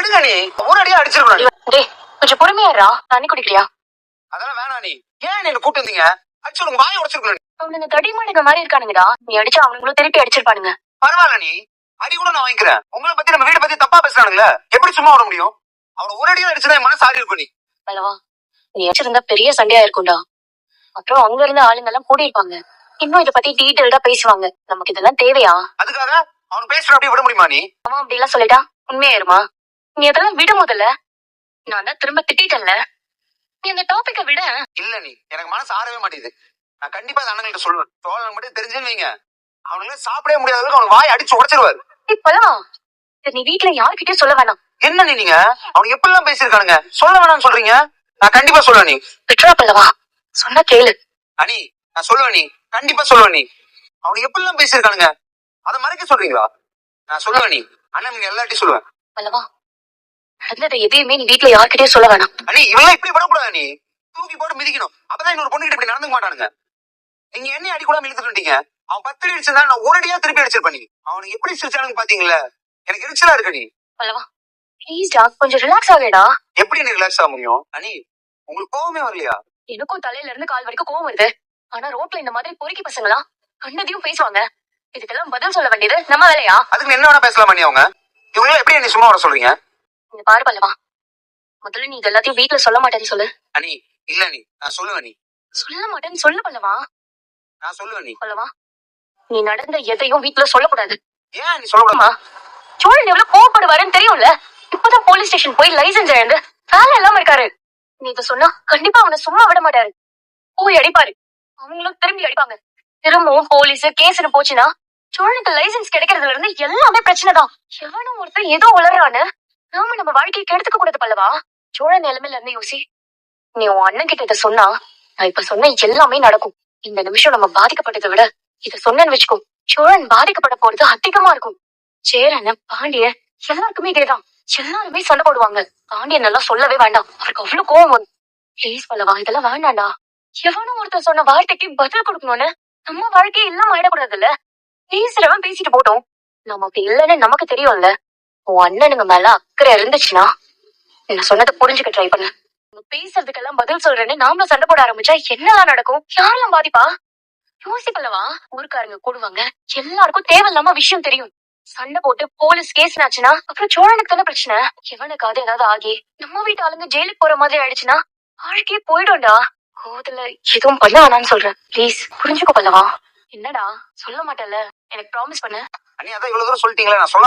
விடுங்க நீ. ஒரு அடியா அடிச்சிருக்கணும். டேய் கொஞ்சம் பொறுமையாடா. தண்ணி குடிக்கிறியா? அதெல்லாம் வேணாம் நீ. ஏன் என்ன கூட்டு வந்தீங்க? அடிச்சு உங்க வாயை உடைச்சிருக்கணும். அவனுங்க தடிமாடுங்க மாதிரி இருக்கானுங்கடா. நீ அடிச்சா அவனுங்களும் திருப்பி அடிச்சிருப்பானுங்க. பரவாயில்ல நீ. அடி கூட நான் வாங்கிக்கிறேன். உங்களை பத்தி நம்ம வீட பத்தி தப்பா பேசுறானுங்களே, எப்படி சும்மா விட முடியும்? அவனை ஒரு அடியா அடிச்சுதான் என் மனசு ஆறி இருக்கும். நீ பல்லவா, நீ அடிச்சிருந்தா பெரிய சண்டையா இருக்கும்டா. அப்புறம் அங்க இருந்த ஆளுங்க எல்லாம் கூடி இருப்பாங்க. இன்னும் இத பத்தி டீடைல்டா பேசுவாங்க. நமக்கு இதெல்லாம் தேவையா? அதுக்காக அவன் பேசுற அப்படியே விட முடியுமா நீ? அவன் அப்படி எல்லாம் சொல்லிட்டா உண்மையாயிருமா? நீ அதெல்லாம் விட முதல்ல. நான் தான் திரும்ப திட்டேன்ல. நீ அந்த டாபிக்க விட. இல்ல நீ, எனக்கு மனசு ஆறவே மாட்டேங்குது. நான் கண்டிப்பா அந்த அண்ணன்கிட்ட சொல்லுவேன். சோழன் மட்டும் தெரிஞ்சுன்னு வைங்க, அவனுங்களே சாப்பிடவே முடியாத அளவுக்கு அவனுக்கு வாய் அடிச்சு உடைச்சிருவாரு. இப்பலாம் நீ வீட்டுல யாருக்கிட்டயும் சொல்ல வேணாம். என்ன நீங்க அவனுக்கு எப்படி எல்லாம் பேசிருக்கானுங்க? சொல்ல வேணாம்னு சொல்றீங்க? நான் கண்டிப்பா சொல்லுவேன். நீ விட்டுறா பல்லவா, சொன்னா கேளு. அனி, நான் சொல்லுவேன். நீ கண்டிப்பா சொல்லுவேன். நீ அவனுக்கு எப்படி எல்லாம் பேசிருக்கானுங்க, அதை மறைக்க சொல்றீங்களா? நான் சொல்லுவேன். நீ அண்ணன் நீங்க எல்லாத்தையும் சொல்லுவேன். பல்லவா, நடந்ததை எதையுமே நீ வீட்டுல யாருக்கிட்டயும் சொல்ல வேணாம். அனி, இவெல்லாம் இப்படி விடக்கூடாது. நீ தூக்கி போட்டு மிதிக்கணும். அப்பதான் இன்னொரு பொண்ணுகிட்ட இப்படி நடந்துக்க மாட்டானுங்க. நீங்க என்ன அடி கூட இழுத்துட்டீங்க. அவன் 10 அடி அடிச்சிருந்தா நான் ஒரு அடியா திருப்பி அடிச்சிருப்பேன். நீ அவனுக்கு எப்படி சிரிச்சானுங்க பாத்தீங்களா? எனக்கு எரிச்சலா இருக்கு. நீ பல்லவா ப்ளீஸ்டா, கொஞ்சம் ரிலாக்ஸ் ஆகடா. எப்படி நீ ரிலாக்ஸ் ஆக முடியும்? அனி, உங்களுக்கு கோவமே வரலையா? எனக்கும் தலையில இருந்து கால் வரைக்கும் கோவம் வருது. ஆனா ரோட்ல இந்த மாதிரி பொறுக்கி பசங்களா கண்டதையும் பேசுவாங்க. இதுக்கெல்லாம் பதில் சொல்ல வேண்டியது நம்ம வேலையா? அதுக்கு என்ன வேணா பேசலாமா? நீ அவங்க இவங்க எப்படி என்ன சும்மா வர சொல்றீங்க? நீங்க பாரு பல்லவா, முதல்ல நீ இது எல்லாத்தையும் வீட்டுல சொல்ல மாட்டேன்னு சொல்லு. அனி, இல்ல நீ, நான் சொல்லுவேன். நீ சொல்ல மாட்டேன்னு சொல்லு பல்லவா. நான் சொல்லுவேன். நீ பல்லவா, நீ நடந்த எதையும் வீட்டுல சொல்லக்கூடாது. ஏன் நீ சொல்லக்கூடாது? சோழன் எவ்வளவு கோவப்படுவாருன்னு தெரியும்ல. இப்பதான் போலீஸ் ஸ்டேஷன் போய் லைசன்ஸ் இழந்து வேலை இல்லாம இருக்காரு. நீ இத சொன்னா கண்டிப்பா அவனை சும்மா விட மாட்டாரு. போய் அடிப்பாரு. அவங்களும் திரும்பி அடிப்பாங்க. திரும்பவும் போலீஸ் கேஸ்னு போச்சுன்னா சோழனுக்கு லைசன்ஸ் கிடைக்கிறதுல இருந்து எல்லாமே பிரச்சனைதான். எவனும் ஒருத்தர் ஏதோ உளறான்னு நாம நம்ம வாழ்க்கையை கெடுத்துக்க கூடாது பல்லவா. சோழன் நிலைமையில இருந்து யோசி. நீ உன் அண்ணன் கிட்ட இத சொன்னா நான் இப்ப சொன்ன எல்லாமே நடக்கும். இந்த நிமிஷம் நம்ம பாதிக்கப்பட்டதை விட இத சொன்னேன்னு வச்சுக்கோ, சோழன் பாதிக்கப்பட போறது அதிகமா இருக்கும். சேரன் பாண்டிய எல்லாருக்குமே இதேதான். எல்லாருமே சண்டை போடுவாங்க. பாண்டியன் எல்லாம் சொல்லவே வேண்டாம், அவருக்கு அவ்வளவு கோவம் வரும். ப்ளீஸ் பல்லவா, இதெல்லாம் வேண்டாண்டா. எவனும் ஒருத்தர் சொன்ன வார்த்தைக்கு பதில் கொடுக்கணும்னு நம்ம வாழ்க்கையே இல்லாம ஆயிடக்கூடாது இல்ல. பேசுறவன் பேசிட்டு போட்டோம். நமக்கு இல்லன்னு நமக்கு தெரியும்ல. உன் அண்ணனுங்க மேல அக்கறை இருந்துச்சுன்னா என்ன சொன்னதை புரிஞ்சுக்க ட்ரை பண்ணு. பேசுறதுக்கெல்லாம் பதில் சொல்றேன்னு நாமளும் சண்டை போட ஆரம்பிச்சா என்னதான் நடக்கும்? யாரெல்லாம் பாதிப்பா? யோசி பல்லவா. ஊருக்காரங்க கூடுவாங்க. எல்லாருக்கும் தேவையில்லாம விஷயம் தெரியும். சண்டை போட்டு போலீஸ் கேஸ் ஆச்சுன்னா அப்புறம் சோழனுக்கு தானே பிரச்சனை. எவனுக்காவது ஏதாவது ஆகி நம்ம வீட்டு ஆளுங்க ஜெயிலுக்கு போற மாதிரி ஆயிடுச்சுன்னா வாழ்க்கையே போயிடும்டா. கோவத்துல எதுவும் பண்ண வேணான்னு சொல்றேன். ப்ளீஸ் புரிஞ்சுக்கோ பல்லவா. என்னடா சொல்ல மாட்டேன்ல, எனக்கு ப்ராமிஸ் பண்ணு. அண்ணி, அதான் இவ்வளவு தூரம் சொல்லிட்டீங்களா? நான் சொல்ல